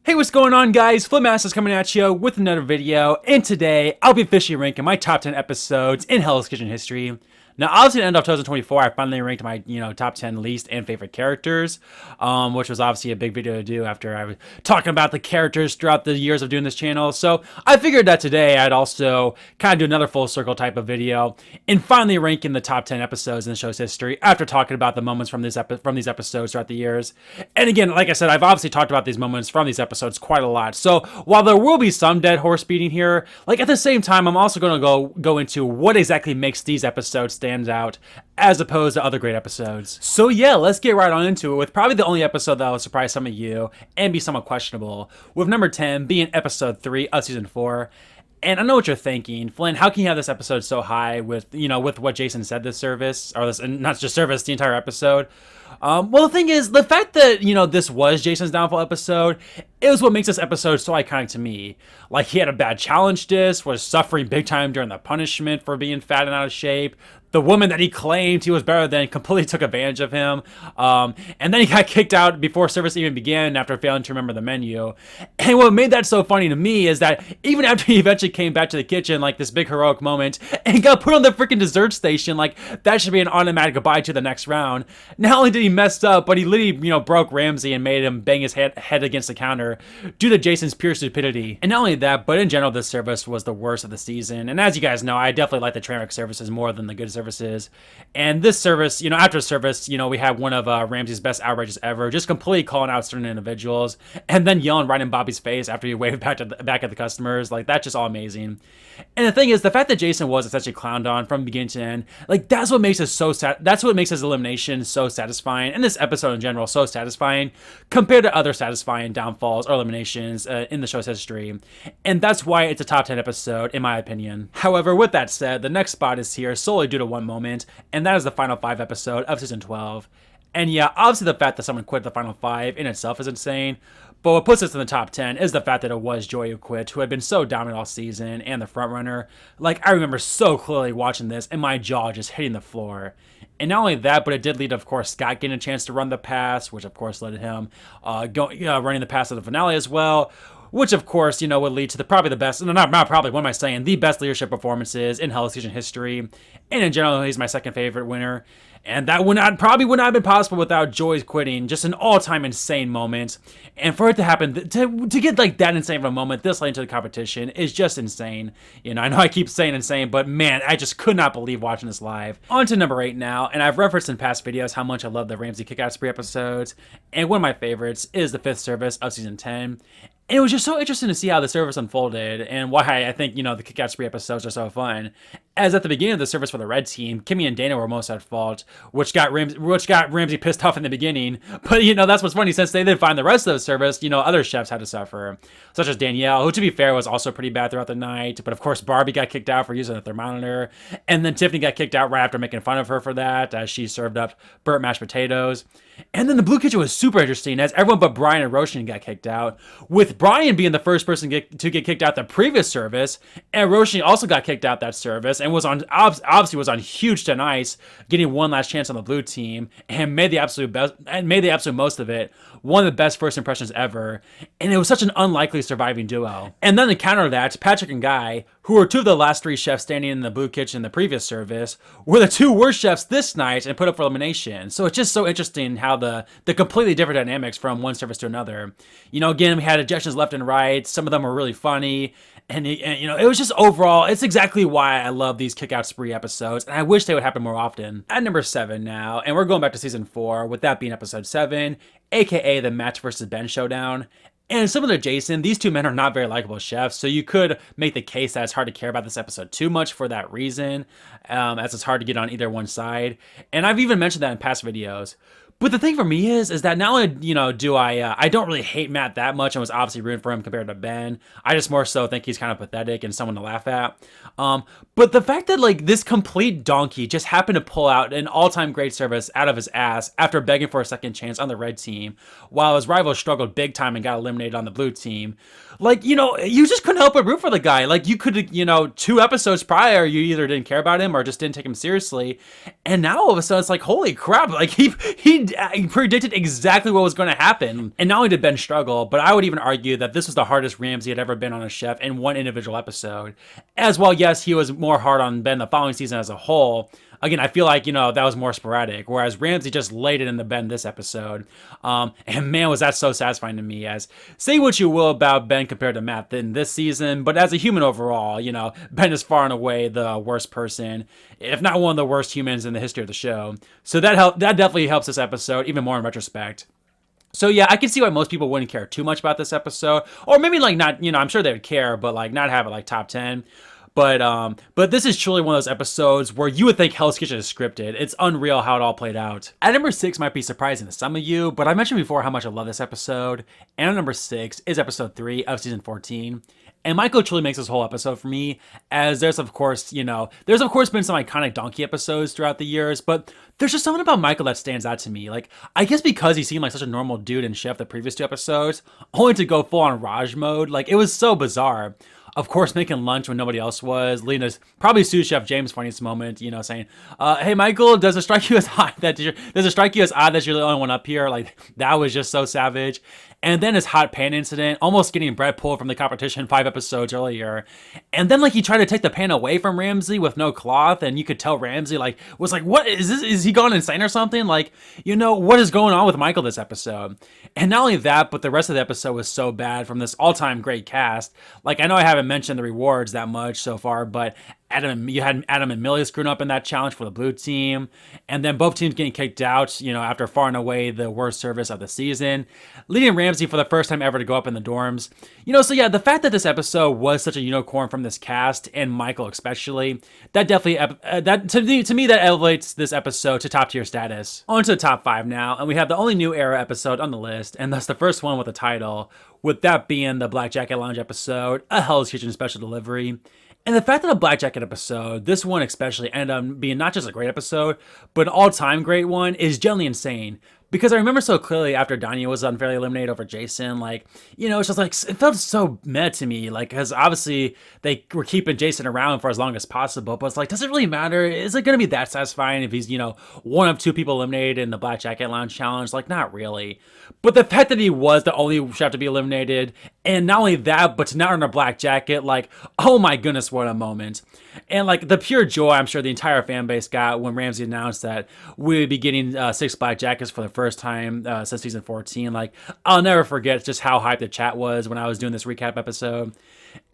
Hey, what's going on, guys? FlynnMasters coming at you with another video, and today I'll be officially ranking my top 10 episodes in Hell's Kitchen history. Now, obviously, at the end of 2024, I finally ranked my, top 10 least and favorite characters, which was obviously a big video to do after I was talking about the characters throughout the years of doing this channel. So I figured that today I'd also kind of do another full circle type of video and finally ranking the top 10 episodes in the show's history after talking about the moments from these episodes throughout the years. And again, like I said, I've obviously talked about these moments from these episodes quite a lot. So while there will be some dead horse beating here, like at the same time, I'm also going to go into what exactly makes these episodes stands out as opposed to other great episodes. So yeah, let's get right on into it with probably the only episode that will surprise some of you and be somewhat questionable, with number 10 being episode 3 of season 4. And I know what you're thinking, Flynn, how can you have this episode so high with, with what Jason said this service, or this, not just service, the entire episode? Well, the thing is, the fact that, this was Jason's downfall episode, it was what makes this episode so iconic to me. Like, he had a bad challenge disc, was suffering big time during the punishment for being fat and out of shape. The woman that he claimed he was better than completely took advantage of him. And then he got kicked out before service even began after failing to remember the menu. And what made that so funny to me is that even after he eventually came back to the kitchen, like this big heroic moment, and got put on the freaking dessert station, like that should be an automatic goodbye to the next round. Not only did he mess up, but he literally, broke Ramsay and made him bang his head against the counter due to Jason's pure stupidity. And not only that, but in general, this service was the worst of the season. And as you guys know, I definitely like the train wreck services more than the good services. And this service, after service, we had one of Ramsay's best outrages ever, just completely calling out certain individuals and then yelling right in Bobby's face after he waved back at the customers. Like, that's just all amazing. And the thing is, the fact that Jason was essentially clowned on from beginning to end, like, that's what makes it so sad. That's what makes his elimination so satisfying, and this episode in general so satisfying compared to other satisfying downfalls or eliminations in the show's history. And that's why it's a top 10 episode, in my opinion. However, with that said, the next spot is here solely due to one moment, and that is the final 5 episode of season 12. And yeah, obviously the fact that someone quit the final 5 in itself is insane, but what puts us in the top 10 is the fact that it was Joy who quit, who had been so dominant all season and the frontrunner. Like, I remember so clearly watching this and my jaw just hitting the floor. And not only that, but it did lead to, of course, Scott getting a chance to run the pass, which of course led to him running the pass of the finale as well, which of course, would lead to probably the best, not probably, what am I saying, the best leadership performances in Hell's Kitchen history. And in general, he's my second favorite winner. And that probably would not have been possible without Joy's quitting. Just an all-time insane moment. And for it to happen, to get like that insane of a moment this late into the competition is just insane. I know I keep saying insane, but man, I just could not believe watching this live. On to number 8 now, and I've referenced in past videos how much I love the Ramsay Kickout Spree episodes. And one of my favorites is the 5th service of season 10. And it was just so interesting to see how the service unfolded and why I think, the Kickout Spree episodes are so fun. As at the beginning of the service for the red team, Kimmy and Dana were most at fault, which got Ramsay pissed off in the beginning. But, that's what's funny, since they did find the rest of the service, other chefs had to suffer, such as Danielle, who, to be fair, was also pretty bad throughout the night. But, of course, Barbie got kicked out for using a thermometer. And then Tiffany got kicked out right after making fun of her for that, as she served up burnt mashed potatoes. And then the Blue Kitchen was super interesting, as everyone but Brian and Roisin got kicked out, with Brian being the first person to get kicked out the previous service, and Roisin also got kicked out that service, and obviously was on huge thin ice, getting one last chance on the blue team, and made the absolute most of it. One of the best first impressions ever, and it was such an unlikely surviving duo. And then to counter that, Patrick and Guy, who were 2 of the last 3 chefs standing in the Blue Kitchen in the previous service, were the 2 worst chefs this night and put up for elimination. So it's just so interesting how the completely different dynamics from one service to another. Again, we had ejections left and right. Some of them were really funny. And it was just overall, it's exactly why I love these Kickout Spree episodes, and I wish they would happen more often. At number 7 now, and we're going back to season 4, with that being episode 7, aka the Match vs. Ben showdown. And similar to Jason, these 2 men are not very likable chefs, so you could make the case that it's hard to care about this episode too much for that reason, as it's hard to get on either one side. And I've even mentioned that in past videos. But the thing for me is that not only, do I don't really hate Matt that much and was obviously rooting for him compared to Ben. I just more so think he's kind of pathetic and someone to laugh at. But the fact that, like, this complete donkey just happened to pull out an all-time great service out of his ass after begging for a second chance on the red team, while his rival struggled big time and got eliminated on the blue team. Like, you just couldn't help but root for the guy. Like, you could, 2 episodes prior, you either didn't care about him or just didn't take him seriously. And now all of a sudden it's like, holy crap, like he he predicted exactly what was going to happen. And not only did Ben struggle, but I would even argue that this was the hardest Ramsay had ever been on a chef in one individual episode. As well, yes, he was more hard on Ben the following season as a whole. Again, I feel like, that was more sporadic, whereas Ramsay just laid it in the Ben this episode. And man, was that so satisfying to me. As say what you will about Ben compared to Matt in this season, but as a human overall, Ben is far and away the worst person, if not one of the worst humans in the history of the show. So that definitely helps this episode even more in retrospect. So yeah, I can see why most people wouldn't care too much about this episode, or maybe like not, I'm sure they would care, but like not have it like top 10. But this is truly one of those episodes where you would think Hell's Kitchen is scripted. It's unreal how it all played out. At number 6 might be surprising to some of you, but I mentioned before how much I love this episode. And at number 6 is episode 3 of season 14. And Michael truly makes this whole episode for me, as there's of course been some iconic donkey episodes throughout the years, but there's just something about Michael that stands out to me. Like, I guess because he seemed like such a normal dude and chef the previous 2 episodes, only to go full on Raj mode, like it was so bizarre. Of course, making lunch when nobody else was. Lena's probably sous chef James' funniest moment, saying, "Hey Michael, does it strike you as odd that you're the only one up here?" Like that was just so savage. And then his hot pan incident, almost getting Brett pulled from the competition 5 episodes earlier. And then like he tried to take the pan away from Ramsay with no cloth, and you could tell Ramsay was like, "What is this? Is he gone insane or something?" Like, what is going on with Michael this episode? And not only that, but the rest of the episode was so bad from this all-time great cast. Like, I know I haven't mentioned the rewards that much so far, but you had Adam and Millie screwing up in that challenge for the blue team, and then both teams getting kicked out, after far and away the worst service of the season, leading Ramsay for the first time ever to go up in the dorms. So yeah, the fact that this episode was such a unicorn from this cast, and Michael especially, that definitely, to me, that elevates this episode to top tier status. On to the top 5 now, and we have the only new era episode on the list, and thus the first one with a title, with that being the Black Jacket Lounge episode, a Hell's Kitchen special delivery. And the fact that a Black Jacket episode, this one especially, ended up being not just a great episode, but an all-time great one, is generally insane. Because I remember so clearly after Danya was unfairly eliminated over Jason, it's just like, it felt so meh to me, because obviously they were keeping Jason around for as long as possible, but it's like, does it really matter? Is it going to be that satisfying if he's, one of 2 people eliminated in the Black Jacket Lounge challenge? Like, not really. But the fact that he was the only chef to be eliminated, and not only that, but to not earn a Black Jacket, oh my goodness, what a moment. And the pure joy I'm sure the entire fan base got when Ramsay announced that we would be getting 6 Black Jackets for the first time since season 14. I'll never forget just how hyped the chat was when I was doing this recap episode.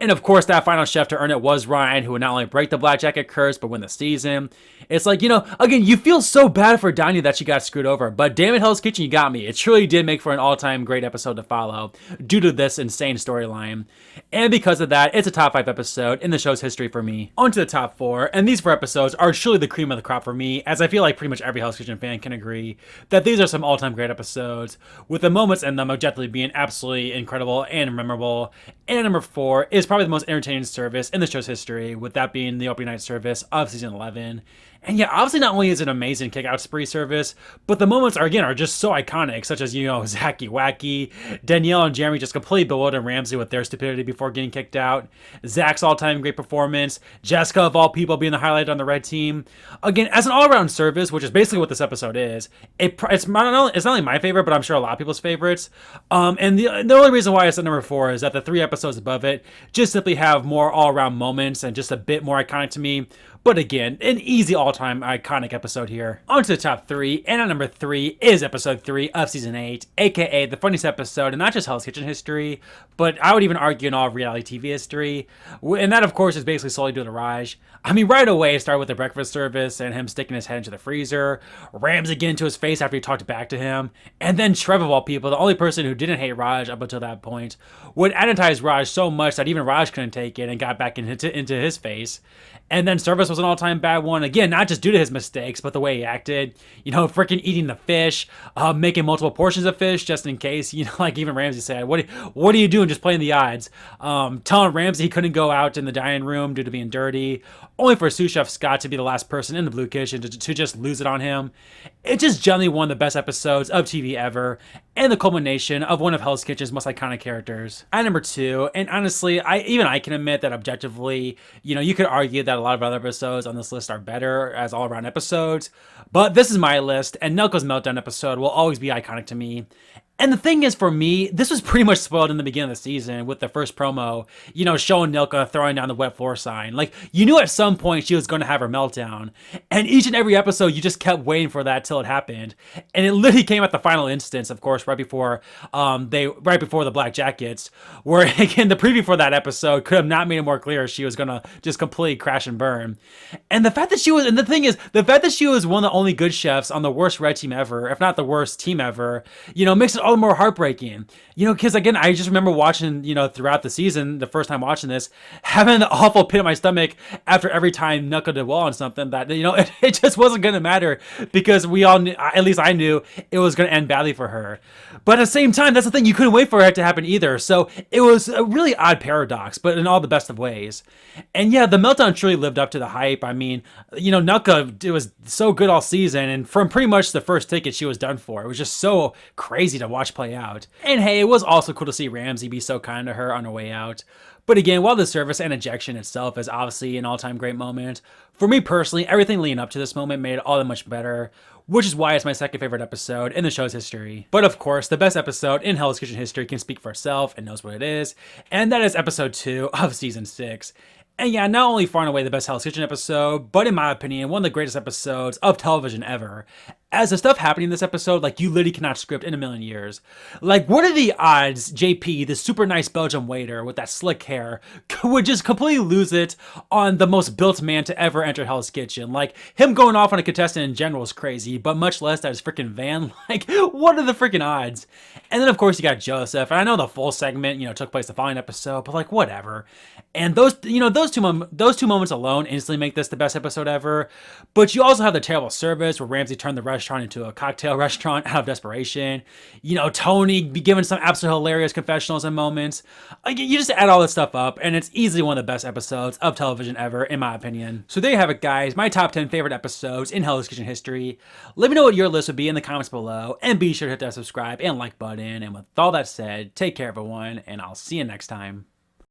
And of course, that final chef to earn it was Ryan, who would not only break the Black Jacket curse, but win the season. It's again, you feel so bad for Danya that she got screwed over, but damn it, Hell's Kitchen, you got me. It truly did make for an all-time great episode to follow due to this insane storyline. And because of that, it's a top 5 episode in the show's history for me. On to the top 4, and these 4 episodes are truly the cream of the crop for me, as I feel like pretty much every Hell's Kitchen fan can agree that these are some all-time great episodes, with the moments in them objectively being absolutely incredible and memorable. And number 4 is probably the most entertaining service in the show's history, with that being the opening night service of season 11. And yeah, obviously not only is it an amazing kick-out spree service, but the moments are just so iconic, such as, Zacky Wacky, Danielle and Jeremy just completely bewildering Ramsay with their stupidity before getting kicked out, Zach's all-time great performance, Jessica, of all people, being the highlight on the red team. Again, as an all-around service, which is basically what this episode is, it's not only my favorite, but I'm sure a lot of people's favorites. And the only reason why it's at number 4 is that the 3 episodes above it just simply have more all-around moments and just a bit more iconic to me. But again, an easy all-time iconic episode here. On to the top 3, and at number 3 is episode 3 of season 8, aka the funniest episode in not just Hell's Kitchen history, but I would even argue in all of reality TV history. And that, of course, is basically solely due to Raj. I mean, right away, it started with the breakfast service and him sticking his head into the freezer, Ramsay getting to his face after he talked back to him, and then Trev, of all people, the only person who didn't hate Raj up until that point, would anatize Raj so much that even Raj couldn't take it and got back into his face. And then service was an all-time bad one. Again, not just due to his mistakes, but the way he acted. Freaking eating the fish, making multiple portions of fish just in case. Even Ramsay said, what are you doing? Just playing the odds. Telling Ramsay he couldn't go out in the dining room due to being dirty. Only for sous chef Scott to be the last person in the blue kitchen to just lose it on him. It's just generally one of the best episodes of TV ever. and the culmination of one of Hell's Kitchen's most iconic characters. At number 2, and honestly, I can admit that objectively, you could argue that a lot of other episodes on this list are better as all-around episodes, but this is my list, and Nelko's Meltdown episode will always be iconic to me. And the thing is, for me, this was pretty much spoiled in the beginning of the season with the first promo, showing Nilka throwing down the wet floor sign. Like, you knew at some point she was going to have her meltdown. And each and every episode, you just kept waiting for that till it happened. And it literally came at the final instance, of course, right before the Black Jackets, where, again, the preview for that episode could have not made it more clear she was going to just completely crash and burn. And the fact that she was one of the only good chefs on the worst red team ever, if not the worst team ever, makes it all the more heartbreaking, because again, I just remember watching, throughout the season, the first time watching this, having an awful pit in my stomach after every time Nuka did well on something that, it just wasn't going to matter, because we all knew, at least I knew, it was going to end badly for her. But at the same time, that's the thing, you couldn't wait for it to happen either. So it was a really odd paradox, but in all the best of ways. And yeah, the meltdown truly lived up to the hype. I mean, Nuka, it was so good all season, and from pretty much the first ticket, she was done for. It was just so crazy to watch play out. And hey, it was also cool to see Ramsay be so kind to her on her way out. But again, while the service and ejection itself is obviously an all-time great moment, for me personally, everything leading up to this moment made it all that much better, which is why it's my second favorite episode in the show's history. But of course, the best episode in Hell's Kitchen history can speak for itself and knows what it is, and that is episode 2 of season 6. And yeah, not only far and away the best Hell's Kitchen episode, but in my opinion, one of the greatest episodes of television ever. As the stuff happening in this episode, like, you literally cannot script in a million years. Like, what are the odds JP, the super nice Belgian waiter with that slick hair, would just completely lose it on the most built man to ever enter Hell's Kitchen? Like, him going off on a contestant in general is crazy, but much less that his freaking van. Like, what are the freaking odds? And then, of course, you got Joseph. And I know the full segment, took place the following episode, but, like, whatever. And those two moments alone instantly make this the best episode ever. But you also have the terrible service where Ramsay turned the restaurant into a cocktail restaurant out of desperation. Tony be giving some absolutely hilarious confessionals and moments. Like, you just add all this stuff up, and it's easily one of the best episodes of television ever, in my opinion. So there you have it, guys. My top 10 favorite episodes in Hell's Kitchen history. Let me know what your list would be in the comments below, and be sure to hit that subscribe and like button. And with all that said, take care, everyone, and I'll see you next time.